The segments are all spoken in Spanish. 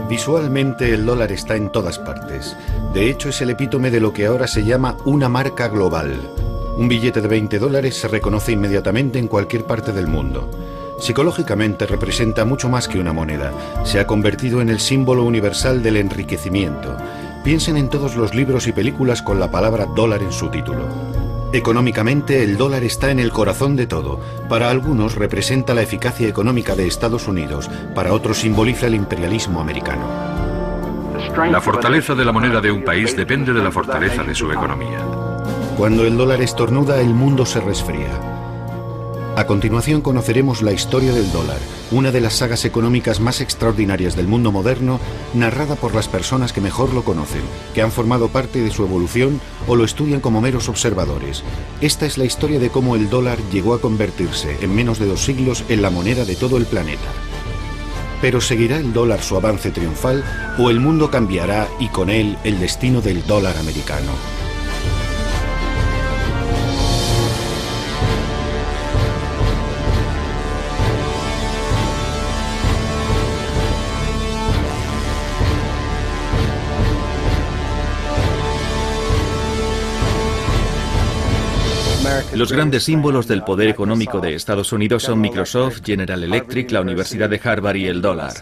Visualmente el dólar está en todas partes. De hecho, es el epítome de lo que ahora se llama una marca global. Un billete de $20 se reconoce inmediatamente en cualquier parte del mundo. Psicológicamente representa mucho más que una moneda. Se ha convertido en el símbolo universal del enriquecimiento. Piensen en todos los libros y películas con la palabra dólar en su título. Económicamente, el dólar está en el corazón de todo. Para algunos representa la eficacia económica de Estados Unidos, para otros simboliza el imperialismo americano. La fortaleza de la moneda de un país depende de la fortaleza de su economía. Cuando el dólar estornuda, el mundo se resfría. A continuación conoceremos la historia del dólar, una de las sagas económicas más extraordinarias del mundo moderno, narrada por las personas que mejor lo conocen, que han formado parte de su evolución o lo estudian como meros observadores. Esta es la historia de cómo el dólar llegó a convertirse, en menos de 2 siglos, en la moneda de todo el planeta. Pero ¿seguirá el dólar su avance triunfal o el mundo cambiará y con él el destino del dólar americano? Los grandes símbolos del poder económico de Estados Unidos son Microsoft, General Electric, la Universidad de Harvard y el dólar.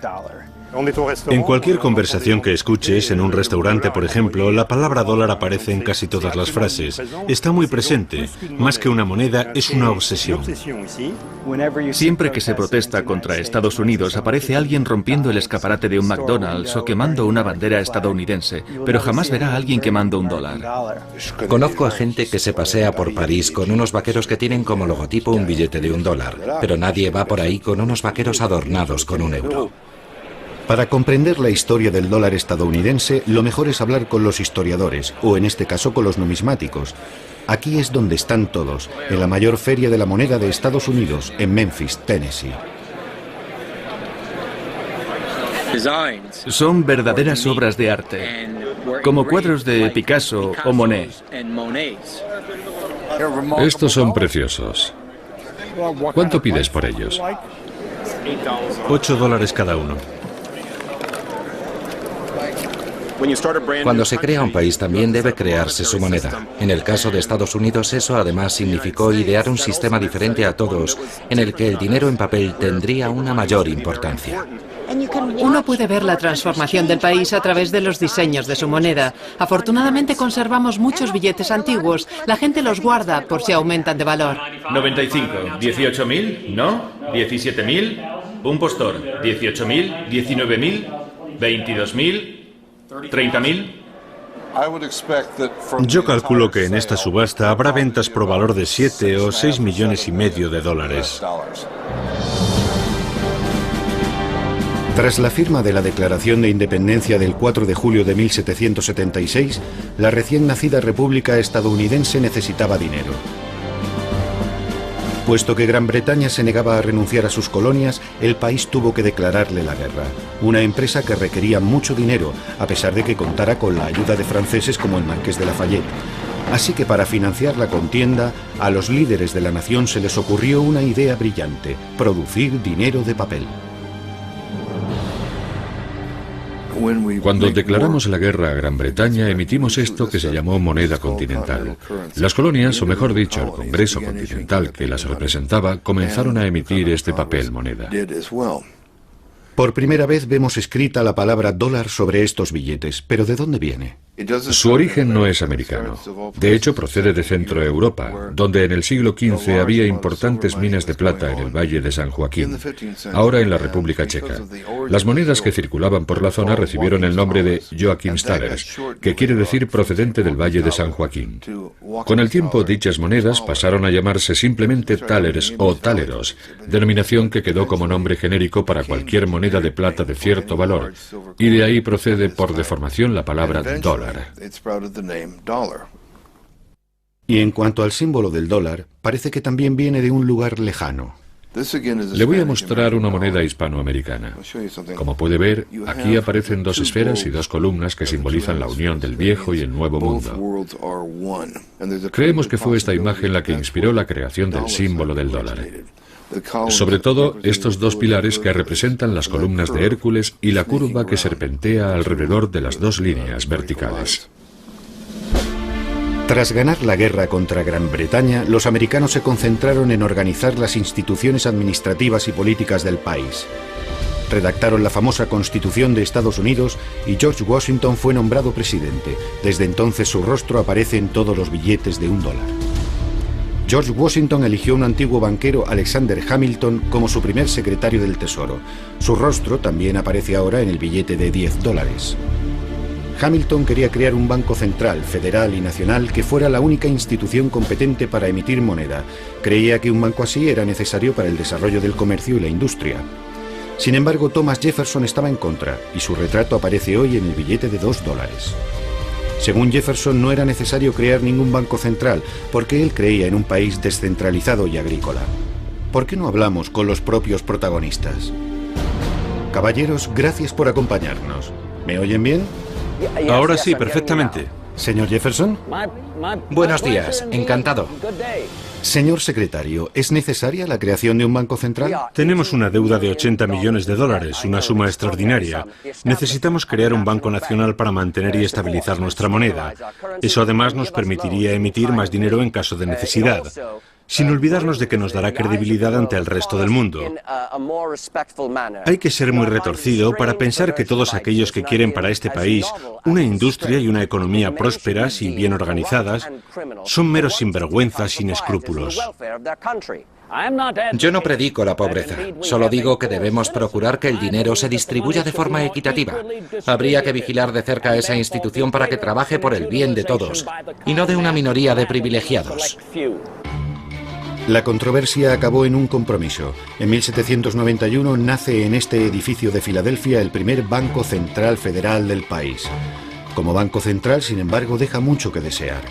En cualquier conversación que escuches, en un restaurante, por ejemplo, la palabra dólar aparece en casi todas las frases. Está muy presente. Más que una moneda, es una obsesión. Siempre que se protesta contra Estados Unidos, aparece alguien rompiendo el escaparate de un McDonald's o quemando una bandera estadounidense, pero jamás verá a alguien quemando un dólar. Conozco a gente que se pasea por París con unos vaqueros que tienen como logotipo un billete de $1, pero nadie va por ahí con unos vaqueros adornados con €1. Para comprender la historia del dólar estadounidense, lo mejor es hablar con los historiadores, o en este caso con los numismáticos. Aquí es donde están todos, en la mayor feria de la moneda de Estados Unidos, en Memphis, Tennessee. Son verdaderas obras de arte, como cuadros de Picasso o Monet. Estos son preciosos. ¿Cuánto pides por ellos? $8 cada uno. Cuando se crea un país también debe crearse su moneda. En el caso de Estados Unidos eso además significó idear un sistema diferente a todos, en el que el dinero en papel tendría una mayor importancia. Uno puede ver la transformación del país a través de los diseños de su moneda. Afortunadamente conservamos muchos billetes antiguos. La gente los guarda por si aumentan de valor. 95, 18.000, ¿no? 17.000, un postor, 18.000, 19.000, 22.000, 30.000. Yo calculo que en esta subasta habrá ventas por valor de 7 o 6,5 millones de dólares. Tras la firma de la Declaración de Independencia del 4 de julio de 1776, la recién nacida República estadounidense necesitaba dinero. Puesto que Gran Bretaña se negaba a renunciar a sus colonias, el país tuvo que declararle la guerra. Una empresa que requería mucho dinero, a pesar de que contara con la ayuda de franceses como el Marqués de Lafayette. Así que para financiar la contienda, a los líderes de la nación se les ocurrió una idea brillante: producir dinero de papel. Cuando declaramos la guerra a Gran Bretaña, emitimos esto que se llamó moneda continental. Las colonias, o mejor dicho, el Congreso Continental que las representaba, comenzaron a emitir este papel moneda. Por primera vez vemos escrita la palabra dólar sobre estos billetes, pero ¿de dónde viene? Su origen no es americano. De hecho, procede de Centro Europa, donde en el siglo XV había importantes minas de plata en el Valle de San Joaquín, ahora en la República Checa. Las monedas que circulaban por la zona recibieron el nombre de Joachimsthalers, que quiere decir procedente del Valle de San Joaquín. Con el tiempo, dichas monedas pasaron a llamarse simplemente thalers o taleros, denominación que quedó como nombre genérico para cualquier moneda de plata de cierto valor, y de ahí procede por deformación la palabra dólar. Y en cuanto al símbolo del dólar, parece que también viene de un lugar lejano. Le voy a mostrar una moneda hispanoamericana. Como puede ver, aquí aparecen dos esferas y dos columnas que simbolizan la unión del viejo y el nuevo mundo. Creemos que fue esta imagen la que inspiró la creación del símbolo del dólar. Sobre todo, estos dos pilares que representan las columnas de Hércules y la curva que serpentea alrededor de las dos líneas verticales. Tras ganar la guerra contra Gran Bretaña, los americanos se concentraron en organizar las instituciones administrativas y políticas del país. Redactaron la famosa Constitución de Estados Unidos y George Washington fue nombrado presidente. Desde entonces su rostro aparece en todos los billetes de $1. George Washington eligió a un antiguo banquero, Alexander Hamilton, como su primer secretario del Tesoro. Su rostro también aparece ahora en el billete de $10. Hamilton quería crear un banco central, federal y nacional que fuera la única institución competente para emitir moneda. Creía que un banco así era necesario para el desarrollo del comercio y la industria. Sin embargo, Thomas Jefferson estaba en contra y su retrato aparece hoy en el billete de $2. Según Jefferson, no era necesario crear ningún banco central porque él creía en un país descentralizado y agrícola. ¿Por qué no hablamos con los propios protagonistas? Caballeros, gracias por acompañarnos. ¿Me oyen bien? Ahora sí, perfectamente. Señor Jefferson. Buenos días, encantado. Señor secretario, ¿es necesaria la creación de un banco central? Tenemos una deuda de $80 millones, una suma extraordinaria. Necesitamos crear un banco nacional para mantener y estabilizar nuestra moneda. Eso además nos permitiría emitir más dinero en caso de necesidad, sin olvidarnos de que nos dará credibilidad ante el resto del mundo. Hay que ser muy retorcido para pensar que todos aquellos que quieren para este país una industria y una economía prósperas y bien organizadas son meros sinvergüenzas sin escrúpulos. Yo no predico la pobreza, solo digo que debemos procurar que el dinero se distribuya de forma equitativa. Habría que vigilar de cerca a esa institución para que trabaje por el bien de todos, y no de una minoría de privilegiados. La controversia acabó en un compromiso. En 1791 nace en este edificio de Filadelfia el primer Banco Central Federal del país. Como Banco Central, sin embargo, deja mucho que desear.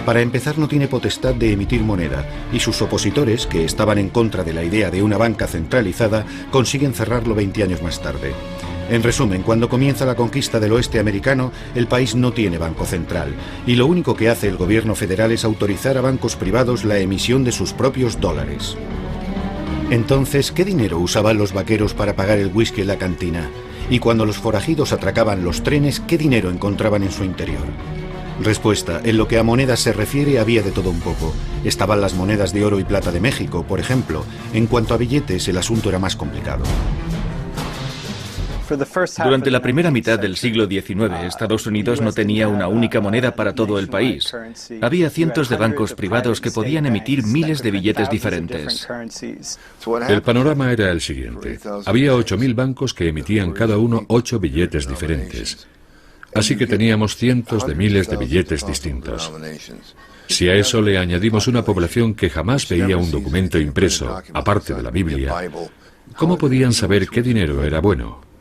Para empezar, no tiene potestad de emitir moneda, y sus opositores, que estaban en contra de la idea de una banca centralizada, consiguen cerrarlo 20 años más tarde. En resumen, cuando comienza la conquista del oeste americano, el país no tiene banco central, y lo único que hace el gobierno federal es autorizar a bancos privados la emisión de sus propios dólares. Entonces, ¿qué dinero usaban los vaqueros para pagar el whisky en la cantina? Y cuando los forajidos atracaban los trenes, ¿qué dinero encontraban en su interior? Respuesta: en lo que a monedas se refiere había de todo un poco. Estaban las monedas de oro y plata de México, por ejemplo. En cuanto a billetes, el asunto era más complicado. Durante la primera mitad del siglo XIX, Estados Unidos no tenía una única moneda para todo el país. Había cientos de bancos privados que podían emitir miles de billetes diferentes. El panorama era el siguiente. Había 8.000 bancos que emitían cada uno 8 billetes diferentes. Así que teníamos cientos de miles de billetes distintos. Si a eso le añadimos una población que jamás veía un documento impreso, aparte de la Biblia, ¿cómo podían saber qué dinero era bueno?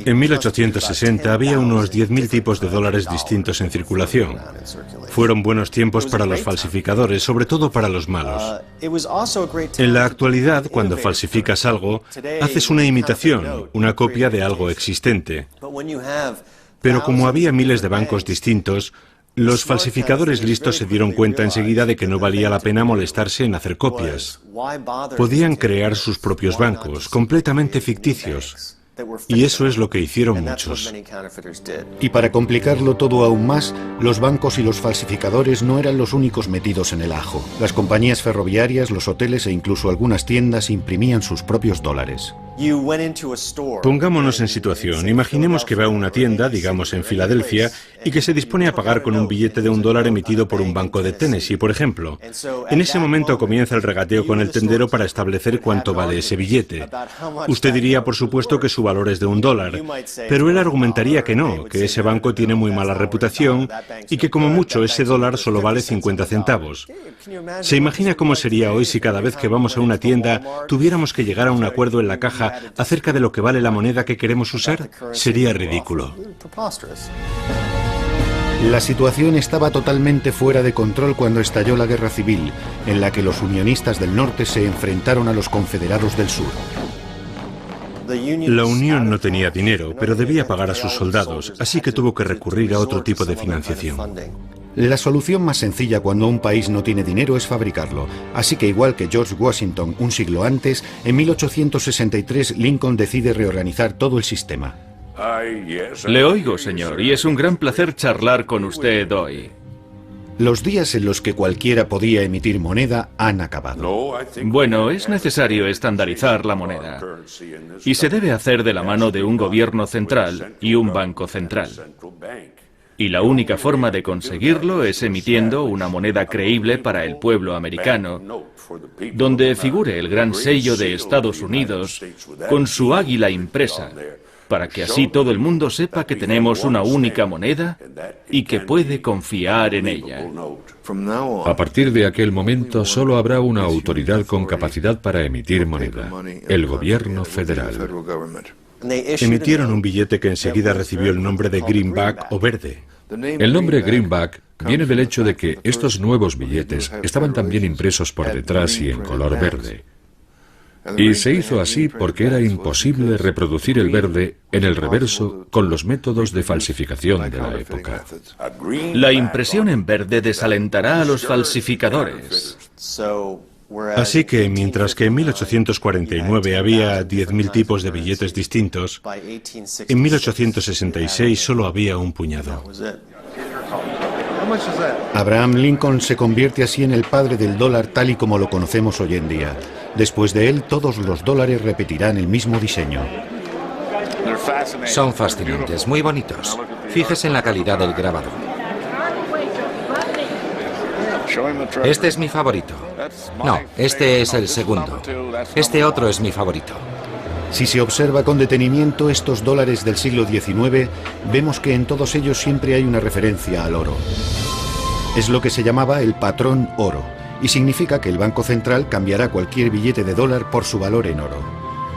En 1860 había unos 10.000 tipos de dólares distintos en circulación. Fueron buenos tiempos para los falsificadores, sobre todo para los malos. En la actualidad, cuando falsificas algo, haces una imitación, una copia de algo existente. Pero como había miles de bancos distintos, los falsificadores listos se dieron cuenta enseguida de que no valía la pena molestarse en hacer copias. Podían crear sus propios bancos, completamente ficticios. Y eso es lo que hicieron muchos. Y para complicarlo todo aún más, los bancos y los falsificadores no eran los únicos metidos en el ajo. Las compañías ferroviarias, los hoteles e incluso algunas tiendas imprimían sus propios dólares. Pongámonos en situación. Imaginemos que va a una tienda, digamos en Filadelfia, y que se dispone a pagar con un billete de $1 emitido por un banco de Tennessee, por ejemplo. En ese momento comienza el regateo con el tendero para establecer cuánto vale ese billete. Usted diría, por supuesto, que su valor es de $1, pero él argumentaría que no, que ese banco tiene muy mala reputación y que como mucho ese dólar solo vale 50 centavos. ¿Se imagina cómo sería hoy si cada vez que vamos a una tienda tuviéramos que llegar a un acuerdo en la caja acerca de lo que vale la moneda que queremos usar? Sería ridículo. La situación estaba totalmente fuera de control cuando estalló la Guerra Civil, en la que los unionistas del norte se enfrentaron a los confederados del sur. La Unión no tenía dinero, pero debía pagar a sus soldados, así que tuvo que recurrir a otro tipo de financiación. La solución más sencilla cuando un país no tiene dinero es fabricarlo, así que igual que George Washington un siglo antes, en 1863 Lincoln decide reorganizar todo el sistema. Le oigo, señor, y es un gran placer charlar con usted hoy. Los días en los que cualquiera podía emitir moneda han acabado. Bueno, es necesario estandarizar la moneda. Y se debe hacer de la mano de un gobierno central y un banco central. Y la única forma de conseguirlo es emitiendo una moneda creíble para el pueblo americano, donde figure el gran sello de Estados Unidos con su águila impresa, para que así todo el mundo sepa que tenemos una única moneda y que puede confiar en ella. A partir de aquel momento solo habrá una autoridad con capacidad para emitir moneda, el gobierno federal. Emitieron un billete que enseguida recibió el nombre de greenback o verde. El nombre greenback viene del hecho de que estos nuevos billetes estaban también impresos por detrás y en color verde. Y se hizo así porque era imposible reproducir el verde en el reverso con los métodos de falsificación de la época. La impresión en verde desalentará a los falsificadores. Así que, mientras que en 1849 había 10.000 tipos de billetes distintos, en 1866 solo había un puñado. Abraham Lincoln se convierte así en el padre del dólar tal y como lo conocemos hoy en día. Después de él, todos los dólares repetirán el mismo diseño. Son fascinantes, muy bonitos. Fíjese en la calidad del grabado. Este es mi favorito. No, este es el segundo. Este otro es mi favorito. Si se observa con detenimiento estos dólares del siglo XIX, vemos que en todos ellos siempre hay una referencia al oro. Es lo que se llamaba el patrón oro, y significa que el Banco Central cambiará cualquier billete de dólar por su valor en oro.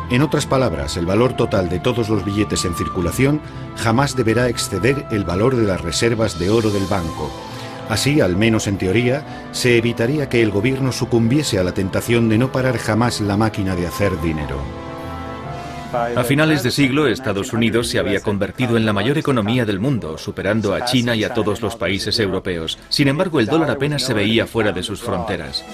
En otras palabras, el valor total de todos los billetes en circulación jamás deberá exceder el valor de las reservas de oro del banco. Así, al menos en teoría, se evitaría que el gobierno sucumbiese a la tentación de no parar jamás la máquina de hacer dinero. A finales de siglo, Estados Unidos se había convertido en la mayor economía del mundo, superando a China y a todos los países europeos. Sin embargo, el dólar apenas se veía fuera de sus fronteras.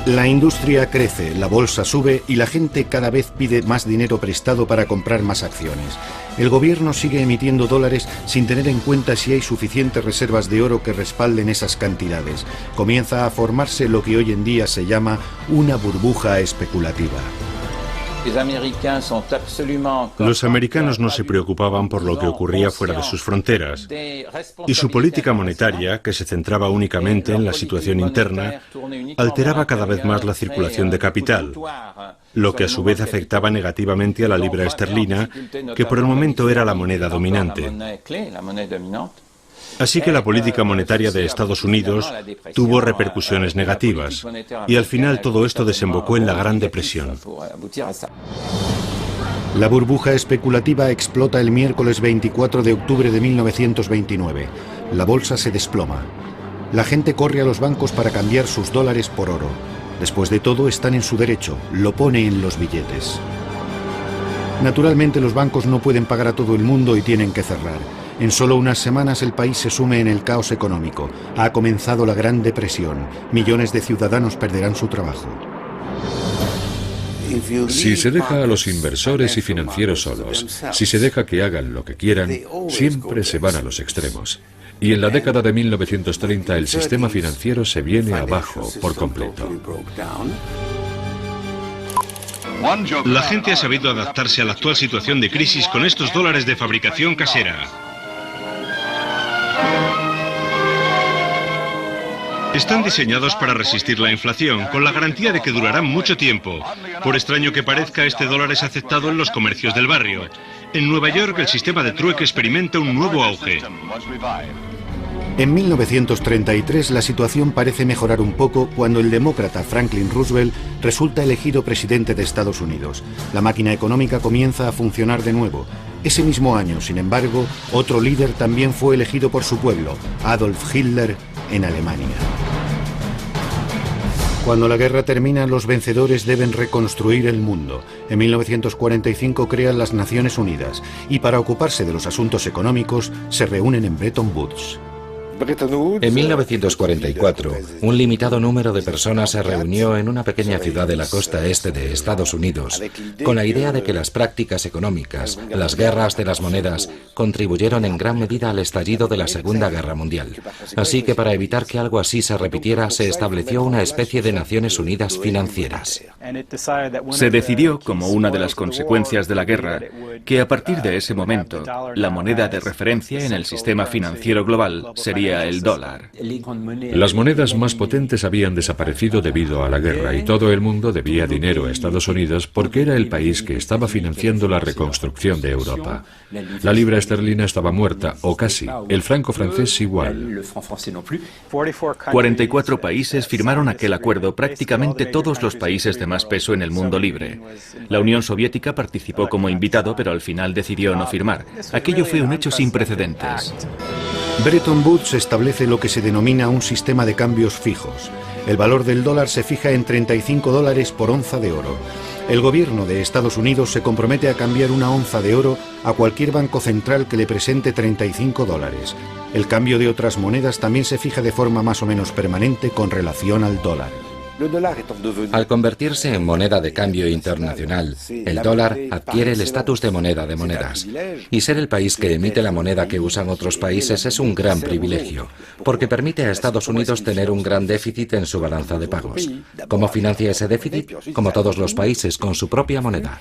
La industria crece, la bolsa sube y la gente cada vez pide más dinero prestado para comprar más acciones. El gobierno sigue emitiendo dólares sin tener en cuenta si hay suficientes reservas de oro que respalden esas cantidades. Comienza a formarse lo que hoy en día se llama una burbuja especulativa. Los americanos no se preocupaban por lo que ocurría fuera de sus fronteras, y su política monetaria, que se centraba únicamente en la situación interna, alteraba cada vez más la circulación de capital, lo que a su vez afectaba negativamente a la libra esterlina, que por el momento era la moneda dominante. Así que la política monetaria de Estados Unidos tuvo repercusiones negativas, y al final todo esto desembocó en la Gran Depresión. La burbuja especulativa explota el miércoles 24 de octubre de 1929. La bolsa se desploma. La gente corre a los bancos para cambiar sus dólares por oro. Después de todo, están en su derecho, lo pone en los billetes. Naturalmente, los bancos no pueden pagar a todo el mundo y tienen que cerrar. En solo unas semanas el país se sume en el caos económico. Ha comenzado la Gran Depresión. Millones de ciudadanos perderán su trabajo. Si se deja a los inversores y financieros solos, si se deja que hagan lo que quieran, siempre se van a los extremos. Y en la década de 1930 el sistema financiero se viene abajo por completo. La gente ha sabido adaptarse a la actual situación de crisis con estos dólares de fabricación casera. Están diseñados para resistir la inflación, con la garantía de que durarán mucho tiempo. Por extraño que parezca, este dólar es aceptado en los comercios del barrio. En Nueva York, el sistema de trueque experimenta un nuevo auge. En 1933 la situación parece mejorar un poco cuando el demócrata Franklin Roosevelt resulta elegido presidente de Estados Unidos. La máquina económica comienza a funcionar de nuevo. Ese mismo año, sin embargo, otro líder también fue elegido por su pueblo, Adolf Hitler, en Alemania. Cuando la guerra termina, los vencedores deben reconstruir el mundo. En 1945 crean las Naciones Unidas y para ocuparse de los asuntos económicos se reúnen en Bretton Woods. En 1944, un limitado número de personas se reunió en una pequeña ciudad de la costa este de Estados Unidos con la idea de que las prácticas económicas, las guerras de las monedas, contribuyeron en gran medida al estallido de la Segunda Guerra Mundial. Así que para evitar que algo así se repitiera, se estableció una especie de Naciones Unidas financieras. Se decidió, como una de las consecuencias de la guerra, que a partir de ese momento, la moneda de referencia en el sistema financiero global sería el dólar. Las monedas más potentes habían desaparecido debido a la guerra y todo el mundo debía dinero a Estados Unidos porque era el país que estaba financiando la reconstrucción de Europa. La libra esterlina estaba muerta, o casi. El franco francés igual. 44 países firmaron aquel acuerdo, prácticamente todos los países de más peso en el mundo libre. La Unión Soviética participó como invitado, pero al final decidió no firmar. Aquello fue un hecho sin precedentes. Bretton Woods establece lo que se denomina un sistema de cambios fijos. El valor del dólar se fija en $35 por onza de oro. El gobierno de Estados Unidos se compromete a cambiar una onza de oro a cualquier banco central que le presente $35. El cambio de otras monedas también se fija de forma más o menos permanente con relación al dólar. Al convertirse en moneda de cambio internacional, el dólar adquiere el estatus de moneda de monedas. Y ser el país que emite la moneda que usan otros países es un gran privilegio, porque permite a Estados Unidos tener un gran déficit en su balanza de pagos. ¿Cómo financia ese déficit? Como todos los países, con su propia moneda.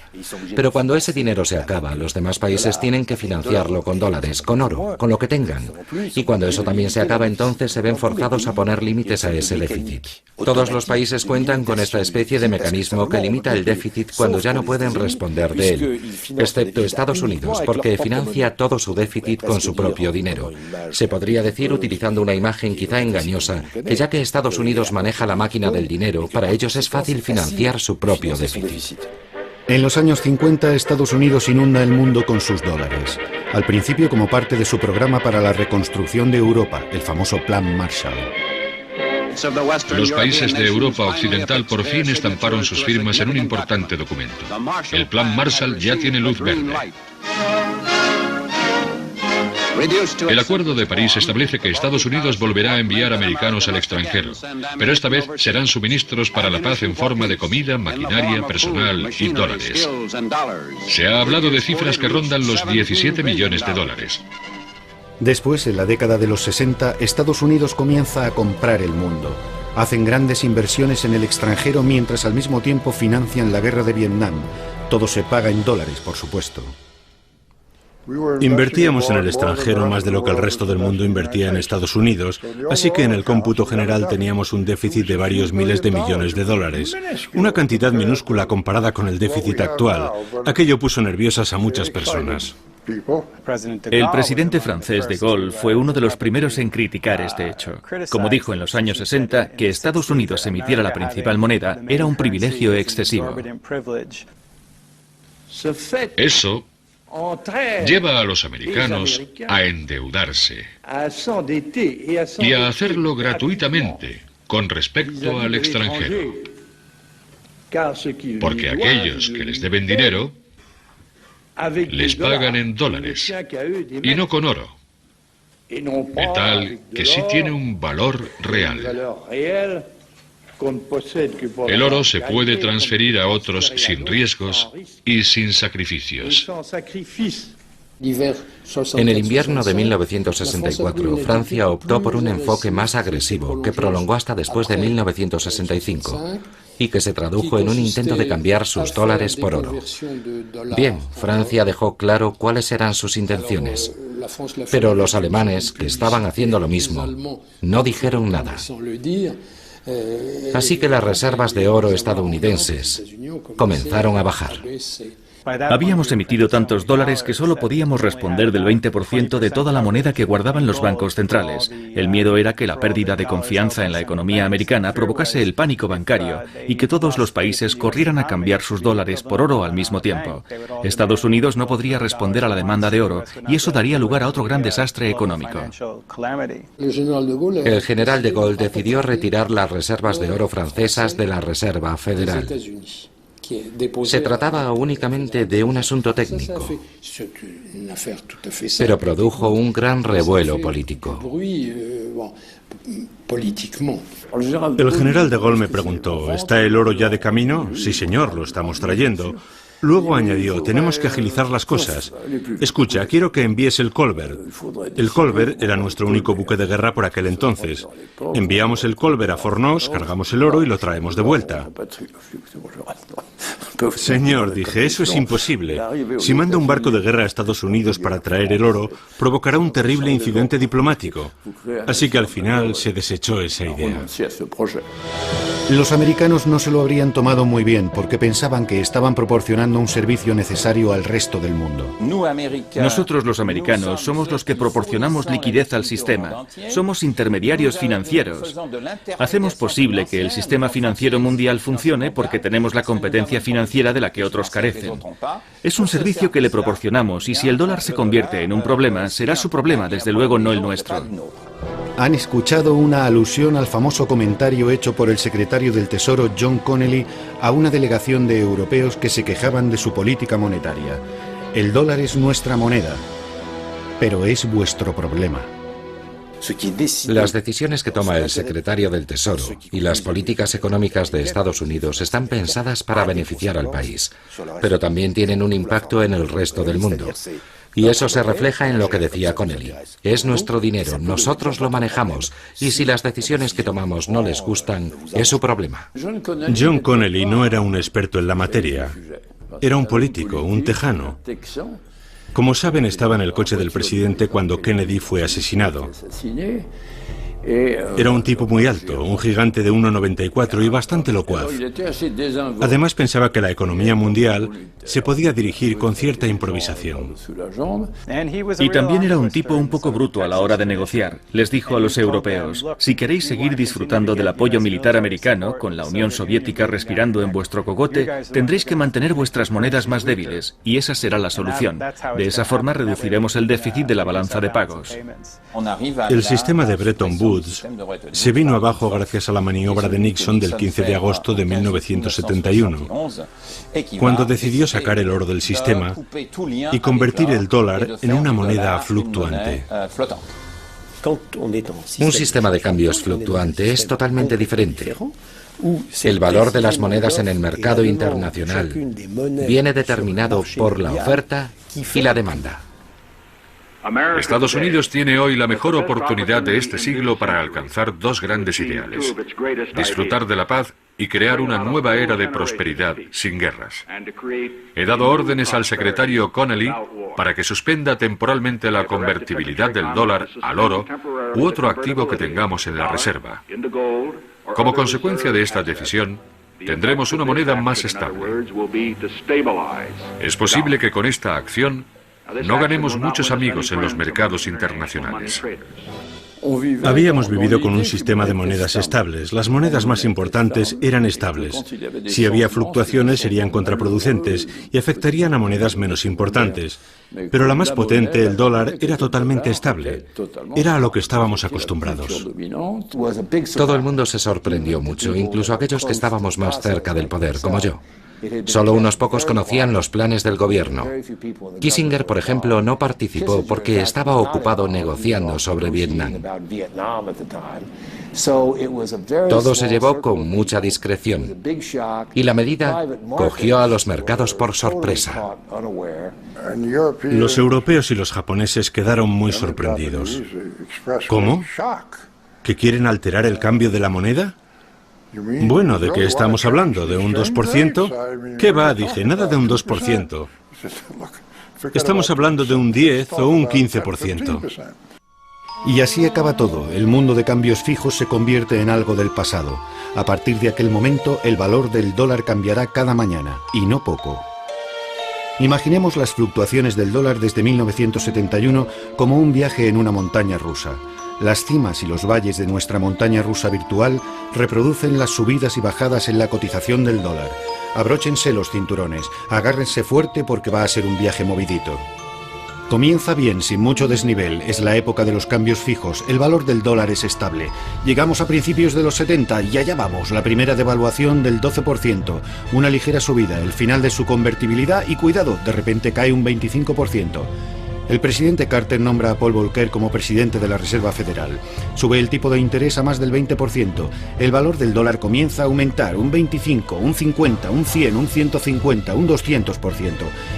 Pero cuando ese dinero se acaba, los demás países tienen que financiarlo con dólares, con oro, con lo que tengan. Y cuando eso también se acaba, entonces se ven forzados a poner límites a ese déficit. Todos los países cuentan con esta especie de mecanismo que limita el déficit cuando ya no pueden responder de él, excepto Estados Unidos, porque financia todo su déficit con su propio dinero. Se podría decir, utilizando una imagen quizá engañosa, que ya que Estados Unidos maneja la máquina del dinero, para ellos es fácil financiar su propio déficit. En los años 50, Estados Unidos inunda el mundo con sus dólares. Al principio como parte de su programa para la reconstrucción de Europa, el famoso Plan Marshall. Los países de Europa Occidental por fin estamparon sus firmas en un importante documento. El Plan Marshall ya tiene luz verde. El Acuerdo de París establece que Estados Unidos volverá a enviar americanos al extranjero, pero esta vez serán suministros para la paz en forma de comida, maquinaria, personal y dólares. Se ha hablado de cifras que rondan los 17 millones de dólares. Después, en la década de los 60, Estados Unidos comienza a comprar el mundo. Hacen grandes inversiones en el extranjero mientras al mismo tiempo financian la guerra de Vietnam. Todo se paga en dólares, por supuesto. Invertíamos en el extranjero más de lo que el resto del mundo invertía en Estados Unidos, así que en el cómputo general teníamos un déficit de varios miles de millones de dólares. Una cantidad minúscula comparada con el déficit actual. Aquello puso nerviosas a muchas personas. El presidente francés de Gaulle fue uno de los primeros en criticar este hecho. Como dijo en los años 60, que Estados Unidos emitiera la principal moneda era un privilegio excesivo. Eso lleva a los americanos a endeudarse y a hacerlo gratuitamente con respecto al extranjero. Porque aquellos que les deben dinero les pagan en dólares y no con oro, metal que sí tiene un valor real. El oro se puede transferir a otros sin riesgos y sin sacrificios. En el invierno de 1964, Francia optó por un enfoque más agresivo que prolongó hasta después de 1965 y que se tradujo en un intento de cambiar sus dólares por oro. Bien, Francia dejó claro cuáles eran sus intenciones, pero los alemanes, que estaban haciendo lo mismo, no dijeron nada. Así que las reservas de oro estadounidenses comenzaron a bajar. Habíamos emitido tantos dólares que solo podíamos responder del 20% de toda la moneda que guardaban los bancos centrales. El miedo era que la pérdida de confianza en la economía americana provocase el pánico bancario y que todos los países corrieran a cambiar sus dólares por oro al mismo tiempo. Estados Unidos no podría responder a la demanda de oro y eso daría lugar a otro gran desastre económico. El general de Gaulle decidió retirar las reservas de oro francesas de la Reserva Federal. Se trataba únicamente de un asunto técnico, pero produjo un gran revuelo político. El general de Gaulle me preguntó, ¿está el oro ya de camino? Sí, señor, lo estamos trayendo. Luego añadió, tenemos que agilizar las cosas. Escucha, quiero que envíes el Colbert. El Colbert era nuestro único buque de guerra por aquel entonces. Enviamos el Colbert a Fornos, cargamos el oro y lo traemos de vuelta. Señor, dije, eso es imposible. Si manda un barco de guerra a Estados Unidos para traer el oro, provocará un terrible incidente diplomático. Así que al final se desechó esa idea. Los americanos no se lo habrían tomado muy bien porque pensaban que estaban proporcionando un servicio necesario al resto del mundo. Nosotros los americanos somos los que proporcionamos liquidez al sistema. Somos intermediarios financieros. Hacemos posible que el sistema financiero mundial funcione porque tenemos la competencia financiera de la que otros carecen. Es un servicio que le proporcionamos y si el dólar se convierte en un problema, será su problema, desde luego no el nuestro. Han escuchado una alusión al famoso comentario hecho por el secretario del Tesoro John Connally a una delegación de europeos que se quejaban de su política monetaria. El dólar es nuestra moneda, pero es vuestro problema. Las decisiones que toma el secretario del Tesoro y las políticas económicas de Estados Unidos están pensadas para beneficiar al país, pero también tienen un impacto en el resto del mundo. Y eso se refleja en lo que decía Connally. Es nuestro dinero, nosotros lo manejamos, y si las decisiones que tomamos no les gustan, es su problema. John Connally no era un experto en la materia. Era un político, un tejano. Como saben, estaba en el coche del presidente cuando Kennedy fue asesinado. Era un tipo muy alto, un gigante de 1,94 y bastante locuaz. Además pensaba que la economía mundial se podía dirigir con cierta improvisación. Y también era un tipo un poco bruto a la hora de negociar. Les dijo a los europeos, si queréis seguir disfrutando del apoyo militar americano, con la Unión Soviética respirando en vuestro cogote, tendréis que mantener vuestras monedas más débiles, y esa será la solución. De esa forma reduciremos el déficit de la balanza de pagos. El sistema de Bretton Woods se vino abajo gracias a la maniobra de Nixon del 15 de agosto de 1971, cuando decidió sacar el oro del sistema y convertir el dólar en una moneda fluctuante. Un sistema de cambios fluctuante es totalmente diferente. El valor de las monedas en el mercado internacional viene determinado por la oferta y la demanda. Estados Unidos tiene hoy la mejor oportunidad de este siglo para alcanzar dos grandes ideales: disfrutar de la paz y crear una nueva era de prosperidad sin guerras. He dado órdenes al secretario Connally para que suspenda temporalmente la convertibilidad del dólar al oro u otro activo que tengamos en la reserva. Como consecuencia de esta decisión, tendremos una moneda más estable. Es posible que con esta acción no ganemos muchos amigos en los mercados internacionales. Habíamos vivido con un sistema de monedas estables. Las monedas más importantes eran estables. Si había fluctuaciones serían contraproducentes y afectarían a monedas menos importantes. Pero la más potente, el dólar, era totalmente estable. Era a lo que estábamos acostumbrados. Todo el mundo se sorprendió mucho, incluso aquellos que estábamos más cerca del poder, como yo. Solo unos pocos conocían los planes del gobierno. Kissinger, por ejemplo, no participó porque estaba ocupado negociando sobre Vietnam. Todo se llevó con mucha discreción y la medida cogió a los mercados por sorpresa. Los europeos y los japoneses quedaron muy sorprendidos. ¿Cómo? ¿Que quieren alterar el cambio de la moneda? Bueno, ¿de qué estamos hablando? ¿De un 2%? ¿Qué va? Dije, nada de un 2%. Estamos hablando de un 10 o un 15%. Y así acaba todo. El mundo de cambios fijos se convierte en algo del pasado. A partir de aquel momento, el valor del dólar cambiará cada mañana, y no poco. Imaginemos las fluctuaciones del dólar desde 1971 como un viaje en una montaña rusa. Las cimas y los valles de nuestra montaña rusa virtual reproducen las subidas y bajadas en la cotización del dólar. Abróchense los cinturones, agárrense fuerte porque va a ser un viaje movidito. Comienza bien, sin mucho desnivel, es la época de los cambios fijos, el valor del dólar es estable. Llegamos a principios de los 70 y allá vamos, la primera devaluación del 12%, una ligera subida, el final de su convertibilidad y cuidado, de repente cae un 25%. El presidente Carter nombra a Paul Volcker como presidente de la Reserva Federal. Sube el tipo de interés a más del 20%. El valor del dólar comienza a aumentar un 25, un 50, un 100, un 150, un 200%.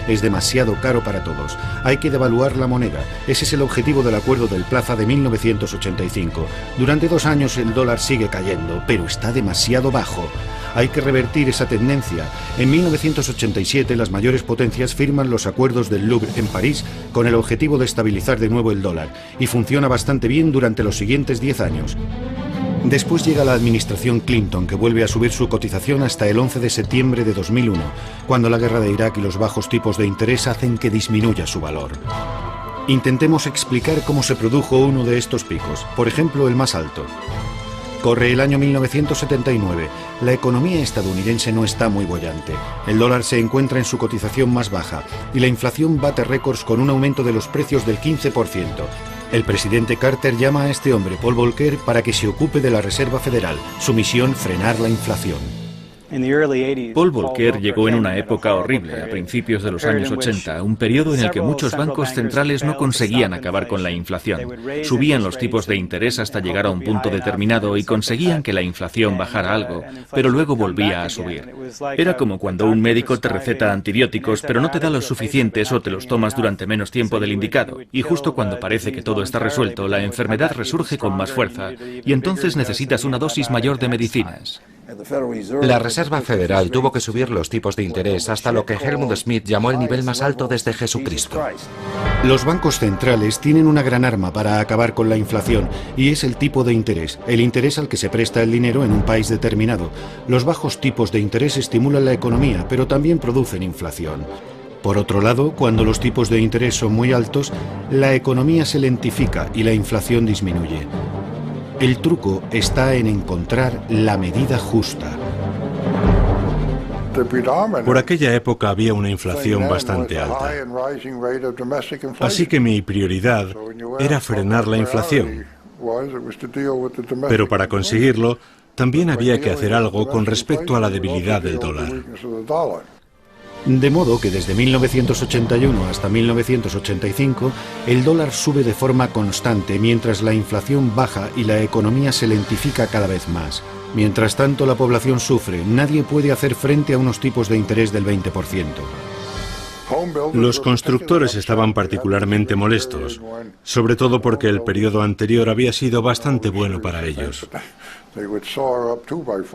Es demasiado caro para todos. Hay que devaluar la moneda. Ese es el objetivo del Acuerdo del Plaza de 1985. Durante 2 años el dólar sigue cayendo, pero está demasiado bajo. Hay que revertir esa tendencia. En 1987 las mayores potencias firman los acuerdos del Louvre en París con el objetivo de estabilizar de nuevo el dólar, y funciona bastante bien durante los siguientes 10 años. Después llega la administración Clinton, que vuelve a subir su cotización hasta el 11 de septiembre de 2001, cuando la guerra de Irak y los bajos tipos de interés hacen que disminuya su valor. Intentemos explicar cómo se produjo uno de estos picos, por ejemplo el más alto. Corre el año 1979. La economía estadounidense no está muy boyante. El dólar se encuentra en su cotización más baja y la inflación bate récords con un aumento de los precios del 15%. El presidente Carter llama a este hombre, Paul Volcker, para que se ocupe de la Reserva Federal. Su misión, frenar la inflación. Paul Volcker llegó en una época horrible, a principios de los años 80, un periodo en el que muchos bancos centrales no conseguían acabar con la inflación. Subían los tipos de interés hasta llegar a un punto determinado y conseguían que la inflación bajara algo, pero luego volvía a subir. Era como cuando un médico te receta antibióticos, pero no te da los suficientes o te los tomas durante menos tiempo del indicado, y justo cuando parece que todo está resuelto, la enfermedad resurge con más fuerza, y entonces necesitas una dosis mayor de medicinas. La Reserva Federal tuvo que subir los tipos de interés hasta lo que Helmut Schmidt llamó el nivel más alto desde Jesucristo. Los bancos centrales tienen una gran arma para acabar con la inflación y es el tipo de interés, el interés al que se presta el dinero en un país determinado. Los bajos tipos de interés estimulan la economía, pero también producen inflación. Por otro lado, cuando los tipos de interés son muy altos, la economía se lentifica y la inflación disminuye. El truco está en encontrar la medida justa. Por aquella época había una inflación bastante alta. Así que mi prioridad era frenar la inflación. Pero para conseguirlo, también había que hacer algo con respecto a la debilidad del dólar. De modo que desde 1981 hasta 1985 el dólar sube de forma constante mientras la inflación baja y la economía se lentifica cada vez más. Mientras tanto la población sufre, nadie puede hacer frente a unos tipos de interés del 20%. Los constructores estaban particularmente molestos, sobre todo porque el periodo anterior había sido bastante bueno para ellos.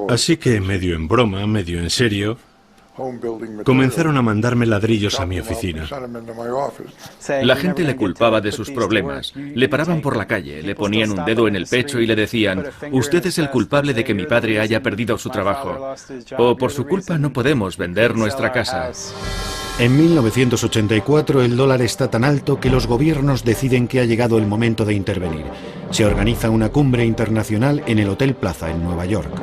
Así que, medio en broma, medio en serio, comenzaron a mandarme ladrillos a mi oficina. La gente le culpaba de sus problemas. Le paraban por la calle, le ponían un dedo en el pecho y le decían: usted es el culpable de que mi padre haya perdido su trabajo. O por su culpa no podemos vender nuestra casa. En 1984 el dólar está tan alto que los gobiernos deciden que ha llegado el momento de intervenir. Se organiza una cumbre internacional en el Hotel Plaza en Nueva York.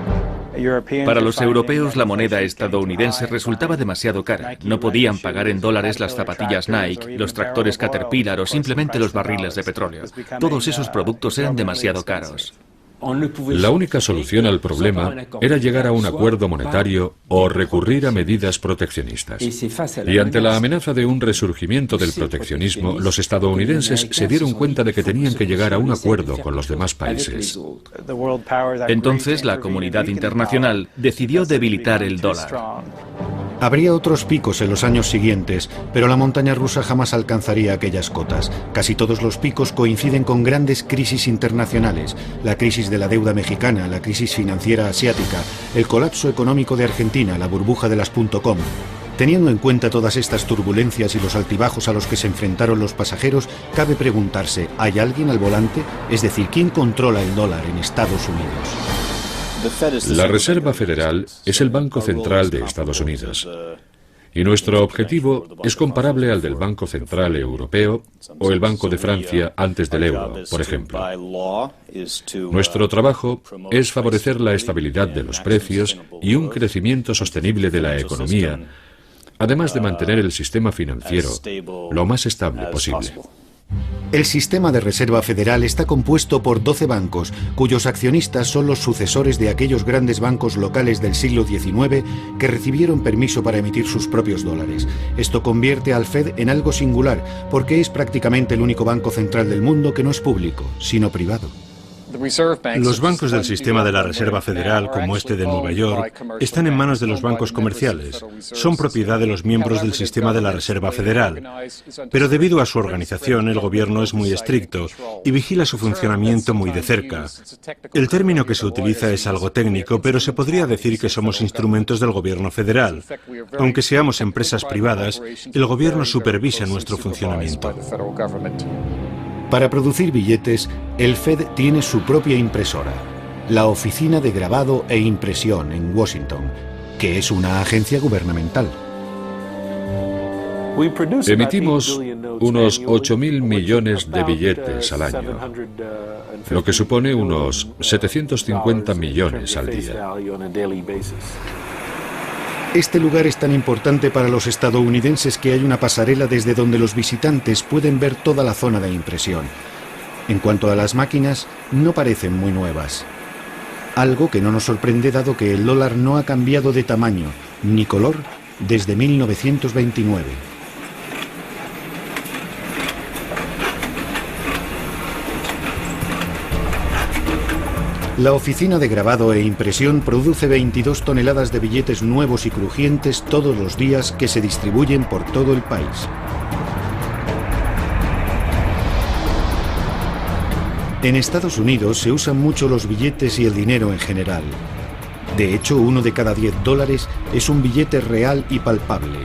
Para los europeos la moneda estadounidense resultaba demasiado cara. No podían pagar en dólares las zapatillas Nike, los tractores Caterpillar o simplemente los barriles de petróleo. Todos esos productos eran demasiado caros. La única solución al problema era llegar a un acuerdo monetario o recurrir a medidas proteccionistas. Y ante la amenaza de un resurgimiento del proteccionismo, los estadounidenses se dieron cuenta de que tenían que llegar a un acuerdo con los demás países. Entonces la comunidad internacional decidió debilitar el dólar. Habría otros picos en los años siguientes, pero la montaña rusa jamás alcanzaría aquellas cotas. Casi todos los picos coinciden con grandes crisis internacionales: la crisis de la deuda mexicana, la crisis financiera asiática, el colapso económico de Argentina, la burbuja de las .com. Teniendo en cuenta todas estas turbulencias y los altibajos a los que se enfrentaron los pasajeros, cabe preguntarse: ¿hay alguien al volante? Es decir, ¿quién controla el dólar en Estados Unidos? La Reserva Federal es el Banco Central de Estados Unidos. Y nuestro objetivo es comparable al del Banco Central Europeo o el Banco de Francia antes del euro, por ejemplo. Nuestro trabajo es favorecer la estabilidad de los precios y un crecimiento sostenible de la economía, además de mantener el sistema financiero lo más estable posible. El sistema de reserva federal está compuesto por 12 bancos, cuyos accionistas son los sucesores de aquellos grandes bancos locales del siglo XIX que recibieron permiso para emitir sus propios dólares. Esto convierte al Fed en algo singular, porque es prácticamente el único banco central del mundo que no es público, sino privado. Los bancos del sistema de la Reserva Federal, como este de Nueva York, están en manos de los bancos comerciales. Son propiedad de los miembros del sistema de la Reserva Federal. Pero debido a su organización, el gobierno es muy estricto y vigila su funcionamiento muy de cerca. El término que se utiliza es algo técnico, pero se podría decir que somos instrumentos del gobierno federal. Aunque seamos empresas privadas, el gobierno supervisa nuestro funcionamiento. Para producir billetes, el Fed tiene su propia impresora, la Oficina de Grabado e Impresión en Washington, que es una agencia gubernamental. Emitimos unos 8.000 millones de billetes al año, lo que supone unos 750 millones al día. Este lugar es tan importante para los estadounidenses que hay una pasarela desde donde los visitantes pueden ver toda la zona de impresión. En cuanto a las máquinas, no parecen muy nuevas. Algo que no nos sorprende dado que el dólar no ha cambiado de tamaño ni color desde 1929. La Oficina de Grabado e Impresión produce 22 toneladas de billetes nuevos y crujientes todos los días que se distribuyen por todo el país. En Estados Unidos se usan mucho los billetes y el dinero en general. De hecho, 1 de cada 10 dólares es un billete real y palpable.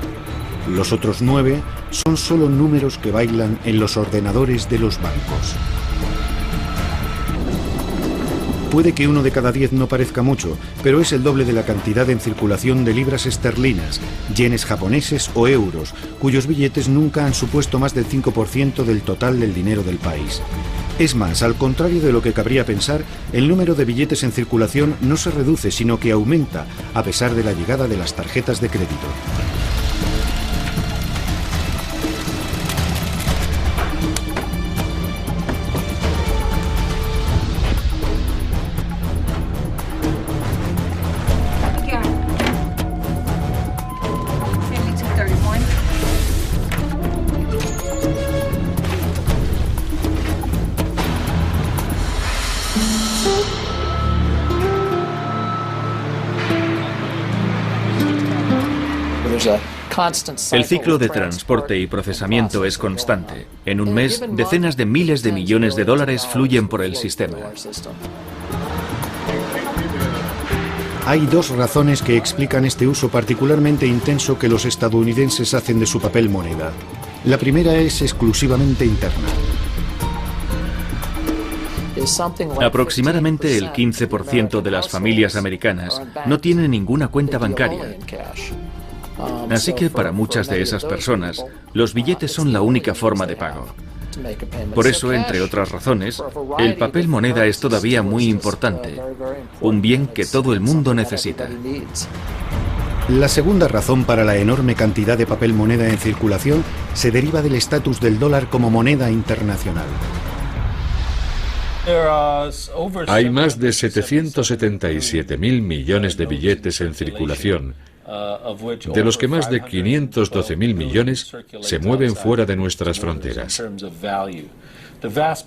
Los otros 9 son solo números que bailan en los ordenadores de los bancos. Puede que 1 de cada 10 no parezca mucho, pero es el doble de la cantidad en circulación de libras esterlinas, yenes japoneses o euros, cuyos billetes nunca han supuesto más del 5% del total del dinero del país. Es más, al contrario de lo que cabría pensar, el número de billetes en circulación no se reduce, sino que aumenta, a pesar de la llegada de las tarjetas de crédito. El ciclo de transporte y procesamiento es constante. En un mes, decenas de miles de millones de dólares fluyen por el sistema. Hay 2 razones que explican este uso particularmente intenso que los estadounidenses hacen de su papel moneda. La primera es exclusivamente interna. Aproximadamente el 15% de las familias americanas no tienen ninguna cuenta bancaria. Así que para muchas de esas personas, los billetes son la única forma de pago. Por eso, entre otras razones, el papel moneda es todavía muy importante, un bien que todo el mundo necesita. La segunda razón para la enorme cantidad de papel moneda en circulación se deriva del estatus del dólar como moneda internacional. Hay más de 777.000 millones de billetes en circulación, de los que más de 512.000 millones se mueven fuera de nuestras fronteras.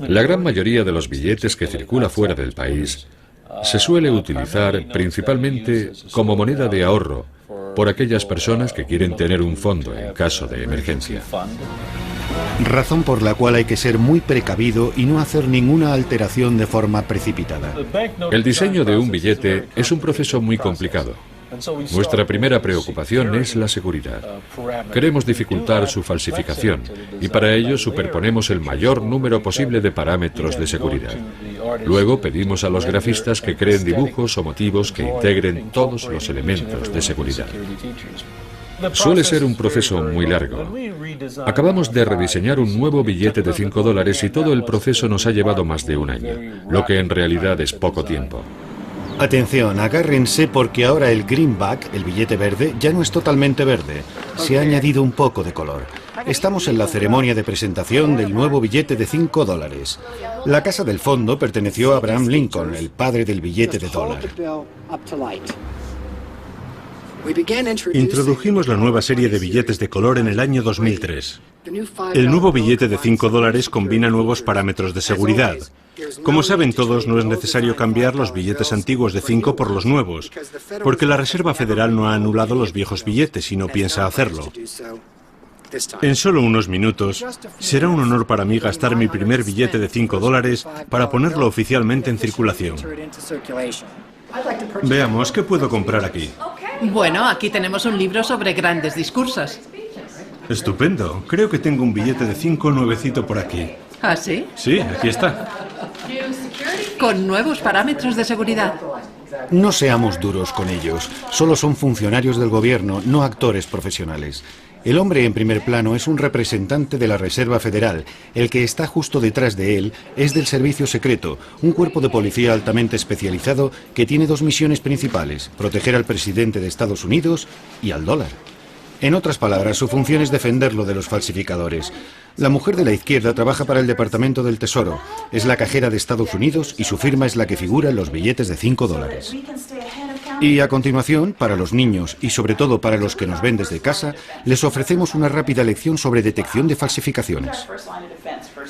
La gran mayoría de los billetes que circula fuera del país se suele utilizar principalmente como moneda de ahorro por aquellas personas que quieren tener un fondo en caso de emergencia. Razón por la cual hay que ser muy precavido y no hacer ninguna alteración de forma precipitada. El diseño de un billete es un proceso muy complicado. Nuestra primera preocupación es la seguridad. Queremos dificultar su falsificación y para ello superponemos el mayor número posible de parámetros de seguridad. Luego pedimos a los grafistas que creen dibujos o motivos que integren todos los elementos de seguridad. Suele ser un proceso muy largo. Acabamos de rediseñar un nuevo billete de $5 y todo el proceso nos ha llevado más de un año, lo que en realidad es poco tiempo. Atención, agárrense porque ahora el greenback, el billete verde, ya no es totalmente verde. Se ha añadido un poco de color. Estamos en la ceremonia de presentación del nuevo billete de $5. La casa del fondo perteneció a Abraham Lincoln, el padre del billete de $1. Introdujimos la nueva serie de billetes de color en el año 2003. El nuevo billete de $5 combina nuevos parámetros de seguridad. Como saben todos, no es necesario cambiar los billetes antiguos de 5 por los nuevos, porque la Reserva Federal no ha anulado los viejos billetes y no piensa hacerlo. En solo unos minutos, será un honor para mí gastar mi primer billete de $5 para ponerlo oficialmente en circulación. Veamos, ¿qué puedo comprar aquí? Bueno, aquí tenemos un libro sobre grandes discursos. Estupendo. Creo que tengo un billete de 5 nuevecito por aquí. ¿Ah, sí? Sí, aquí está. Con nuevos parámetros de seguridad. No seamos duros con ellos. Solo son funcionarios del gobierno, no actores profesionales. El hombre en primer plano es un representante de la Reserva Federal. El que está justo detrás de él es del Servicio Secreto, un cuerpo de policía altamente especializado que tiene dos misiones principales: proteger al presidente de Estados Unidos y al dólar. En otras palabras, su función es defenderlo de los falsificadores. La mujer de la izquierda trabaja para el Departamento del Tesoro. Es la cajera de Estados Unidos y su firma es la que figura en los billetes de $5. Y a continuación, para los niños y sobre todo para los que nos ven desde casa, les ofrecemos una rápida lección sobre detección de falsificaciones.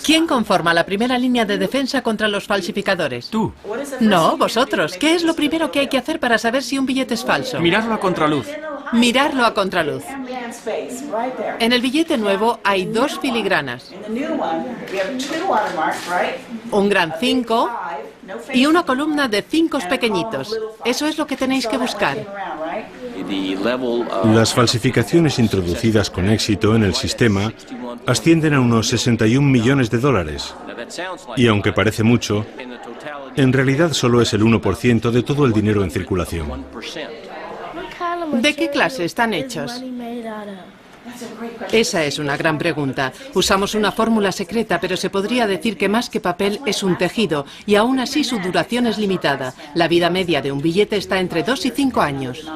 ¿Quién conforma la primera línea de defensa contra los falsificadores? Tú. No, vosotros. ¿Qué es lo primero que hay que hacer para saber si un billete es falso? Mirarlo a contraluz. Mirarlo a contraluz. En el billete nuevo hay dos filigranas. Un gran 5 y una columna de 5 pequeñitos. Eso es lo que tenéis que buscar. Las falsificaciones introducidas con éxito en el sistema ascienden a unos $61 millones. Y aunque parece mucho, en realidad solo es el 1% de todo el dinero en circulación. ¿De qué clase están hechos? Esa es una gran pregunta. Usamos una fórmula secreta, pero se podría decir que más que papel es un tejido, y aún así su duración es limitada. La vida media de un billete está entre 2 y 5 años.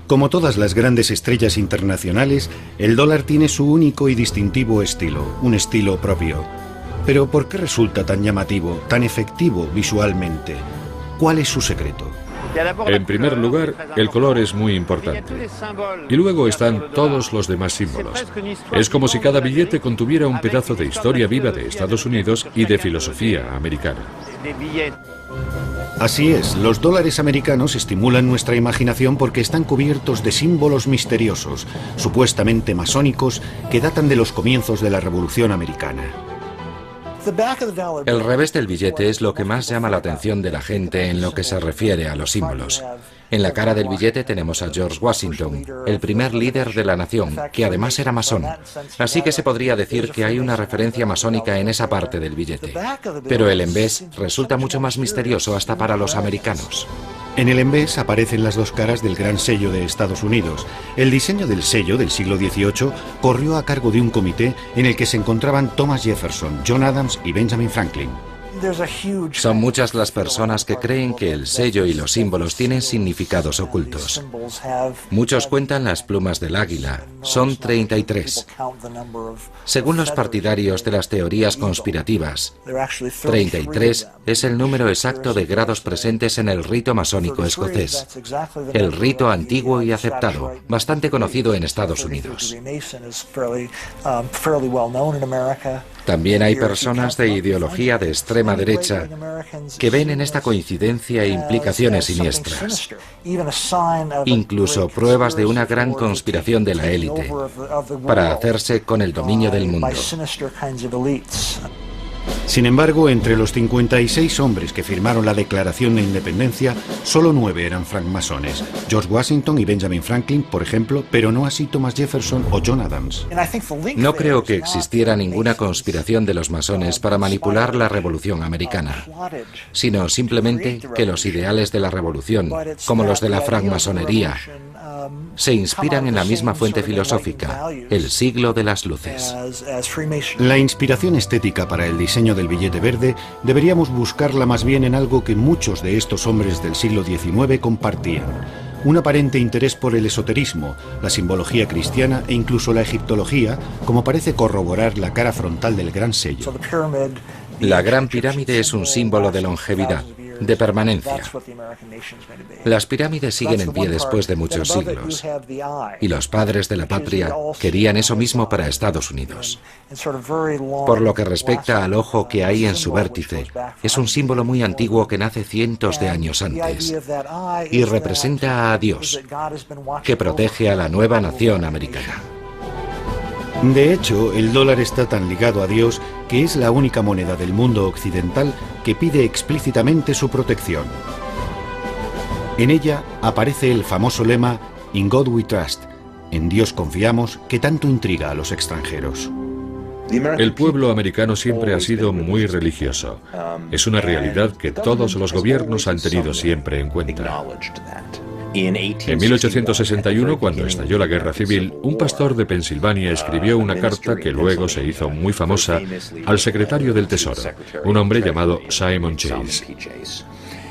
Como todas las grandes estrellas internacionales, el dólar tiene su único y distintivo estilo, un estilo propio. Pero ¿por qué resulta tan llamativo, tan efectivo visualmente? ¿Cuál es su secreto? En primer lugar, el color es muy importante. Y luego están todos los demás símbolos. Es como si cada billete contuviera un pedazo de historia viva de Estados Unidos y de filosofía americana. Así es, los dólares americanos estimulan nuestra imaginación porque están cubiertos de símbolos misteriosos, supuestamente masónicos, que datan de los comienzos de la Revolución Americana. El revés del billete es lo que más llama la atención de la gente en lo que se refiere a los símbolos. En la cara del billete tenemos a George Washington, el primer líder de la nación, que además era masón. Así que se podría decir que hay una referencia masónica en esa parte del billete. Pero el envés resulta mucho más misterioso hasta para los americanos. En el envés aparecen las dos caras del gran sello de Estados Unidos. El diseño del sello del siglo XVIII corrió a cargo de un comité en el que se encontraban Thomas Jefferson, John Adams y Benjamin Franklin. Son muchas las personas que creen que el sello y los símbolos tienen significados ocultos. Muchos cuentan las plumas del águila. Son 33. Según los partidarios de las teorías conspirativas, 33 es el número exacto de grados presentes en el rito masónico escocés. El rito antiguo y aceptado, bastante conocido en Estados Unidos. También hay personas de ideología de extrema derecha que ven en esta coincidencia implicaciones siniestras, incluso pruebas de una gran conspiración de la élite para hacerse con el dominio del mundo. Sin embargo, entre los 56 hombres que firmaron la Declaración de Independencia, solo 9 eran francmasones. George Washington y Benjamin Franklin, por ejemplo, pero no así Thomas Jefferson o John Adams. No creo que existiera ninguna conspiración de los masones para manipular la Revolución Americana, sino simplemente que los ideales de la Revolución, como los de la francmasonería, se inspiran en la misma fuente filosófica, el siglo de las luces. La inspiración estética para el diseño del billete verde deberíamos buscarla más bien en algo que muchos de estos hombres del siglo XIX compartían: un aparente interés por el esoterismo, la simbología cristiana e incluso la egiptología, como parece corroborar la cara frontal del Gran Sello. La Gran Pirámide es un símbolo de longevidad, de permanencia. Las pirámides siguen en pie después de muchos siglos, y los padres de la patria querían eso mismo para Estados Unidos. Por lo que respecta al ojo que hay en su vértice, es un símbolo muy antiguo que nace cientos de años antes y representa a Dios, que protege a la nueva nación americana. De hecho, el dólar está tan ligado a Dios que es la única moneda del mundo occidental que pide explícitamente su protección. En ella aparece el famoso lema "In God we trust", en Dios confiamos, que tanto intriga a los extranjeros. El pueblo americano siempre ha sido muy religioso. Es una realidad que todos los gobiernos han tenido siempre en cuenta. En 1861, cuando estalló la Guerra Civil, un pastor de Pensilvania escribió una carta que luego se hizo muy famosa al secretario del Tesoro, un hombre llamado Simon Chase.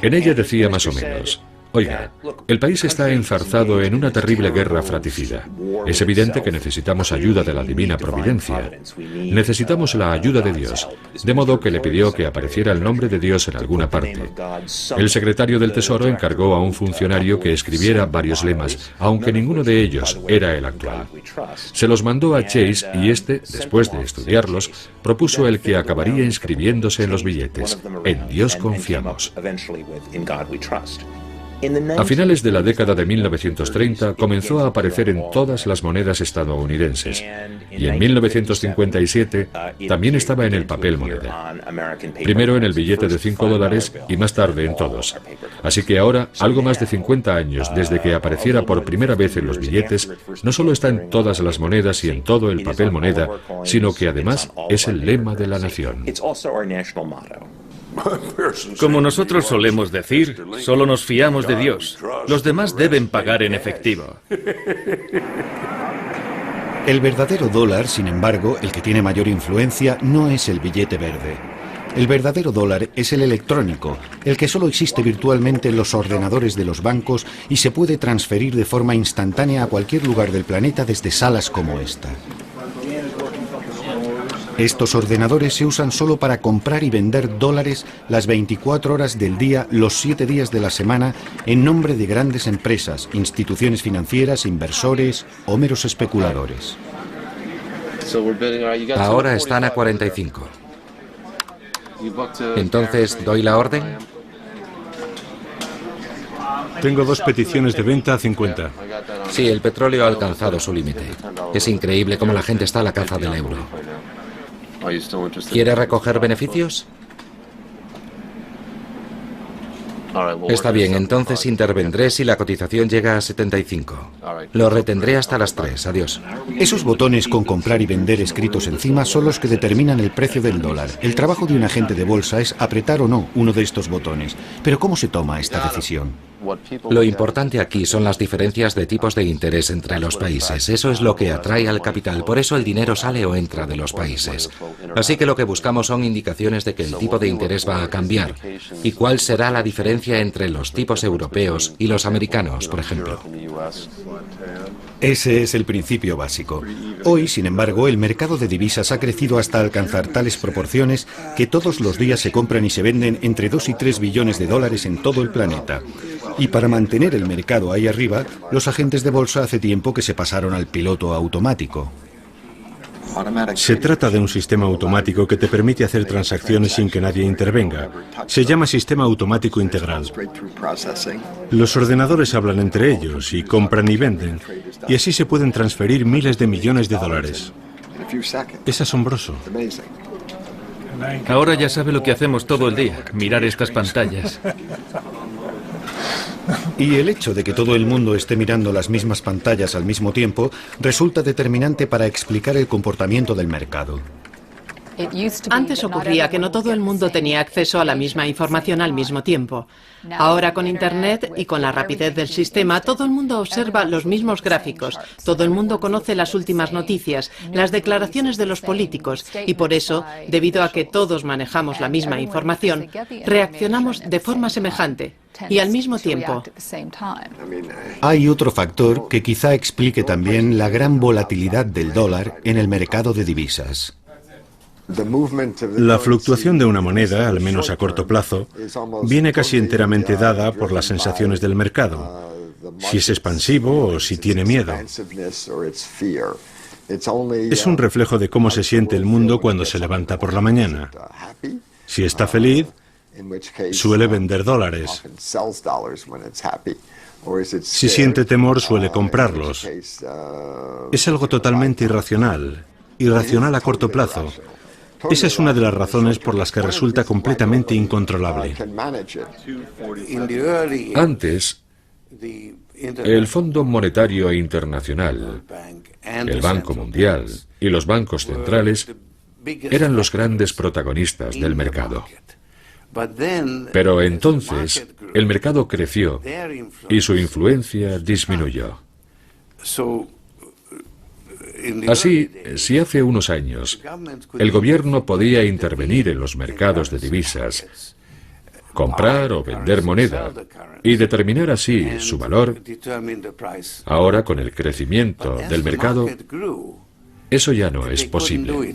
En ella decía más o menos: oiga, el país está enzarzado en una terrible guerra fratricida. Es evidente que necesitamos ayuda de la divina providencia. Necesitamos la ayuda de Dios, de modo que le pidió que apareciera el nombre de Dios en alguna parte. El secretario del Tesoro encargó a un funcionario que escribiera varios lemas, aunque ninguno de ellos era el actual. Se los mandó a Chase y este, después de estudiarlos, propuso el que acabaría inscribiéndose en los billetes: "En Dios confiamos". A finales de la década de 1930 comenzó a aparecer en todas las monedas estadounidenses, y en 1957 también estaba en el papel moneda. Primero en el billete de $5 y más tarde en todos. Así que ahora, algo más de 50 años desde que apareciera por primera vez en los billetes, no solo está en todas las monedas y en todo el papel moneda, sino que además es el lema de la nación. Como nosotros solemos decir, solo nos fiamos de Dios. Los demás deben pagar en efectivo. El verdadero dólar, sin embargo, el que tiene mayor influencia, no es el billete verde. El verdadero dólar es el electrónico, el que solo existe virtualmente en los ordenadores de los bancos y se puede transferir de forma instantánea a cualquier lugar del planeta desde salas como esta. Estos ordenadores se usan solo para comprar y vender dólares las 24 horas del día, los 7 días de la semana, en nombre de grandes empresas, instituciones financieras, inversores o meros especuladores. Ahora están a 45. Entonces, ¿doy la orden? Tengo 2 peticiones de venta a 50. Sí, el petróleo ha alcanzado su límite. Es increíble cómo la gente está a la caza del euro. ¿Quiere recoger beneficios? Está bien, entonces intervendré si la cotización llega a 75. Lo retendré hasta las 3. Adiós. Esos botones con comprar y vender escritos encima son los que determinan el precio del dólar. El trabajo de un agente de bolsa es apretar o no uno de estos botones. Pero ¿cómo se toma esta decisión? Lo importante aquí son las diferencias de tipos de interés entre los países. Eso es lo que atrae al capital. Por eso el dinero sale o entra de los países. Así que lo que buscamos son indicaciones de que el tipo de interés va a cambiar. ¿Y cuál será la diferencia entre los tipos europeos y los americanos, por ejemplo? Ese es el principio básico. Hoy, sin embargo, el mercado de divisas ha crecido hasta alcanzar tales proporciones que todos los días se compran y se venden entre 2 y 3 billones de dólares en todo el planeta. Y para mantener el mercado ahí arriba, los agentes de bolsa hace tiempo que se pasaron al piloto automático. Se trata de un sistema automático que te permite hacer transacciones sin que nadie intervenga. Se llama sistema automático integral. Los ordenadores hablan entre ellos y compran y venden, y así se pueden transferir miles de millones de dólares. Es asombroso. Ahora ya sabe lo que hacemos todo el día, mirar estas pantallas. Y el hecho de que todo el mundo esté mirando las mismas pantallas al mismo tiempo resulta determinante para explicar el comportamiento del mercado. Antes ocurría que no todo el mundo tenía acceso a la misma información al mismo tiempo. Ahora con Internet y con la rapidez del sistema, todo el mundo observa los mismos gráficos, todo el mundo conoce las últimas noticias, las declaraciones de los políticos y por eso, debido a que todos manejamos la misma información, reaccionamos de forma semejante y al mismo tiempo. Hay otro factor que quizá explique también la gran volatilidad del dólar en el mercado de divisas. La fluctuación de una moneda, al menos a corto plazo, viene casi enteramente dada por las sensaciones del mercado, si es expansivo o si tiene miedo. Es un reflejo de cómo se siente el mundo cuando se levanta por la mañana. Si está feliz, suele vender dólares. Si siente temor, suele comprarlos. Es algo totalmente irracional a corto plazo. Esa es una de las razones por las que resulta completamente incontrolable. Antes, el Fondo Monetario Internacional, el Banco Mundial y los bancos centrales eran los grandes protagonistas del mercado. Pero entonces el mercado creció y su influencia disminuyó. Así, si hace unos años el gobierno podía intervenir en los mercados de divisas, comprar o vender moneda y determinar así su valor, ahora con el crecimiento del mercado, eso ya no es posible.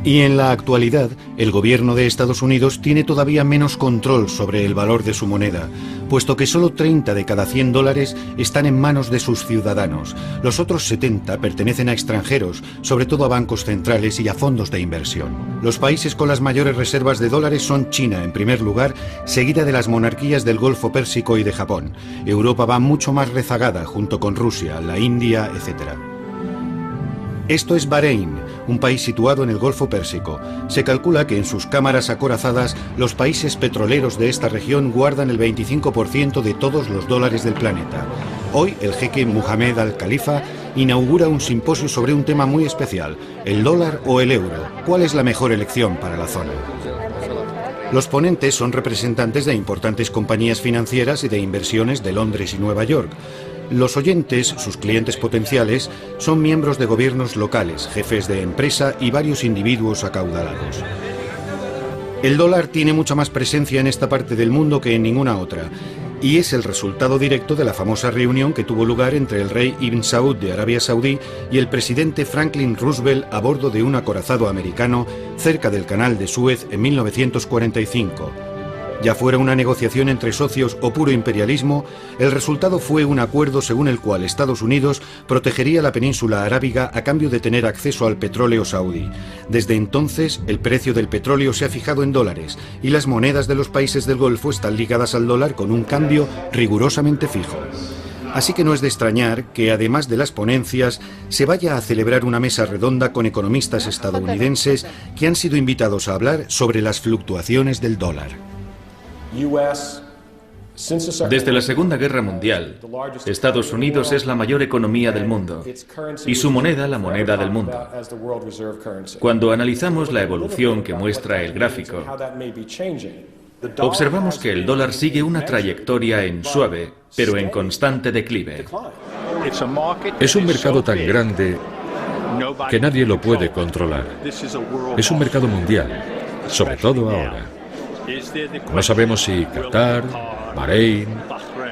Y en la actualidad, el gobierno de Estados Unidos tiene todavía menos control sobre el valor de su moneda, puesto que solo 30 de cada 100 dólares están en manos de sus ciudadanos. Los otros 70 pertenecen a extranjeros, sobre todo a bancos centrales y a fondos de inversión. Los países con las mayores reservas de dólares son China, en primer lugar, seguida de las monarquías del Golfo Pérsico y de Japón. Europa va mucho más rezagada, junto con Rusia, la India, etc. Esto es Bahrein, un país situado en el Golfo Pérsico. Se calcula que en sus cámaras acorazadas los países petroleros de esta región guardan el 25% de todos los dólares del planeta. Hoy el jeque Mohammed Al-Khalifa inaugura un simposio sobre un tema muy especial, el dólar o el euro. ¿Cuál es la mejor elección para la zona? Los ponentes son representantes de importantes compañías financieras y de inversiones de Londres y Nueva York. Los oyentes, sus clientes potenciales, son miembros de gobiernos locales, jefes de empresa y varios individuos acaudalados. El dólar tiene mucha más presencia en esta parte del mundo que en ninguna otra, y es el resultado directo de la famosa reunión que tuvo lugar entre el rey Ibn Saud de Arabia Saudí y el presidente Franklin Roosevelt a bordo de un acorazado americano cerca del Canal de Suez en 1945. Ya fuera una negociación entre socios o puro imperialismo, el resultado fue un acuerdo según el cual Estados Unidos protegería la península arábiga a cambio de tener acceso al petróleo saudí. Desde entonces, el precio del petróleo se ha fijado en dólares y las monedas de los países del Golfo están ligadas al dólar con un cambio rigurosamente fijo. Así que no es de extrañar que, además de las ponencias, se vaya a celebrar una mesa redonda con economistas estadounidenses que han sido invitados a hablar sobre las fluctuaciones del dólar. Desde la Segunda Guerra Mundial, Estados Unidos es la mayor economía del mundo y su moneda la moneda del mundo. Cuando analizamos la evolución que muestra el gráfico, observamos que el dólar sigue una trayectoria en suave, pero en constante declive. Es un mercado tan grande que nadie lo puede controlar. Es un mercado mundial, sobre todo ahora. No sabemos si Qatar, Bahrein,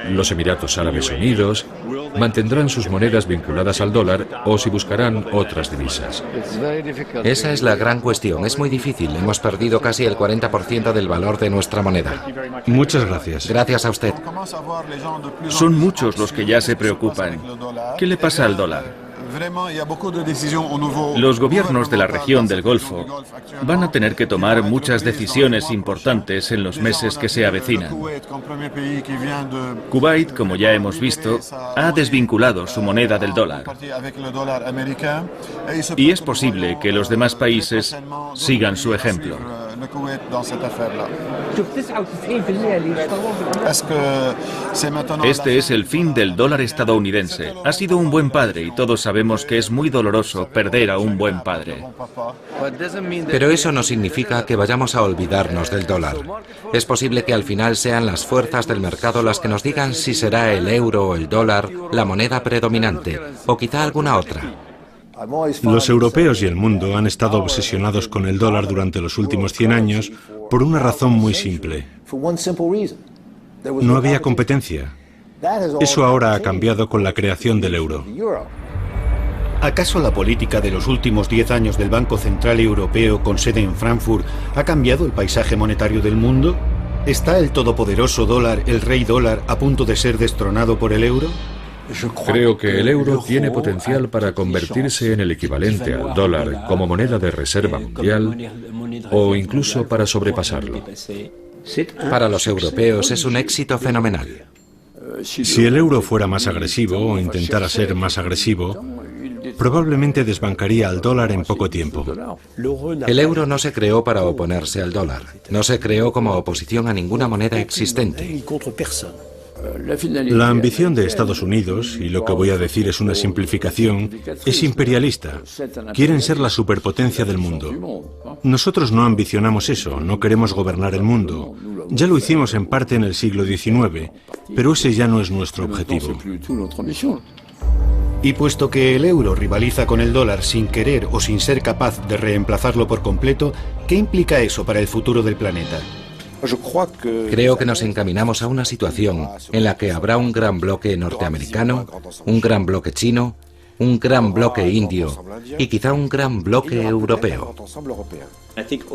los Emiratos Árabes Unidos mantendrán sus monedas vinculadas al dólar o si buscarán otras divisas. Esa es la gran cuestión. Es muy difícil. Hemos perdido casi el 40% del valor de nuestra moneda. Muchas gracias. Gracias a usted. Son muchos los que ya se preocupan. ¿Qué le pasa al dólar? Los gobiernos de la región del Golfo van a tener que tomar muchas decisiones importantes en los meses que se avecinan. Kuwait, como ya hemos visto, ha desvinculado su moneda del dólar. Y es posible que los demás países sigan su ejemplo. Este es el fin del dólar estadounidense. Ha sido un buen padre y todos sabemos que es muy doloroso perder a un buen padre. Pero eso no significa que vayamos a olvidarnos del dólar. Es posible que al final sean las fuerzas del mercado las que nos digan si será el euro o el dólar la moneda predominante, o quizá alguna otra. Los europeos y el mundo han estado obsesionados con el dólar durante los últimos 100 años por una razón muy simple. No había competencia. Eso ahora ha cambiado con la creación del euro. ¿Acaso la política de los últimos 10 años del Banco Central Europeo con sede en Frankfurt ha cambiado el paisaje monetario del mundo? ¿Está el todopoderoso dólar, el rey dólar, a punto de ser destronado por el euro? Creo que el euro tiene potencial para convertirse en el equivalente al dólar como moneda de reserva mundial o incluso para sobrepasarlo. Para los europeos es un éxito fenomenal. Si el euro fuera más agresivo o intentara ser más agresivo, probablemente desbancaría al dólar en poco tiempo. El euro no se creó para oponerse al dólar. No se creó como oposición a ninguna moneda existente. La ambición de Estados Unidos, y lo que voy a decir es una simplificación, es imperialista. Quieren ser la superpotencia del mundo. Nosotros no ambicionamos eso, no queremos gobernar el mundo. Ya lo hicimos en parte en el siglo XIX, pero ese ya no es nuestro objetivo. Y puesto que el euro rivaliza con el dólar sin querer o sin ser capaz de reemplazarlo por completo, ¿qué implica eso para el futuro del planeta? Creo que nos encaminamos a una situación en la que habrá un gran bloque norteamericano, un gran bloque chino, un gran bloque indio y quizá un gran bloque europeo.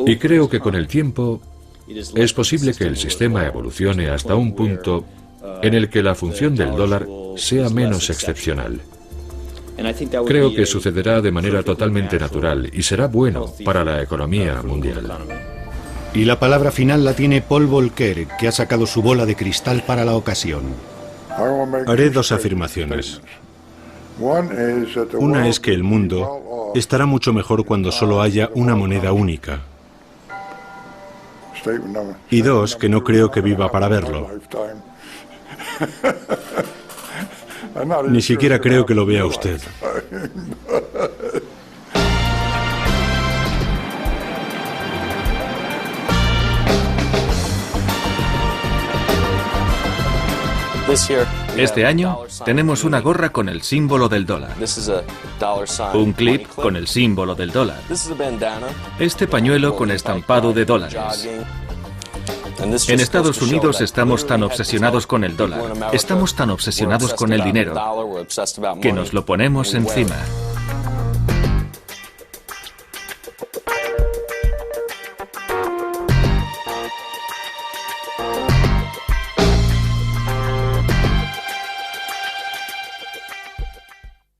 Y creo que con el tiempo es posible que el sistema evolucione hasta un punto en el que la función del dólar sea menos excepcional. Creo que sucederá de manera totalmente natural y será bueno para la economía mundial. Y la palabra final la tiene Paul Volcker, que ha sacado su bola de cristal para la ocasión. Haré dos afirmaciones. Una es que el mundo estará mucho mejor cuando solo haya una moneda única. Y dos, que no creo que viva para verlo. Ni siquiera creo que lo vea usted. Este año tenemos una gorra con el símbolo del dólar, un clip con el símbolo del dólar, este pañuelo con estampado de dólares. En Estados Unidos estamos tan obsesionados con el dólar, estamos tan obsesionados con el dinero, que nos lo ponemos encima.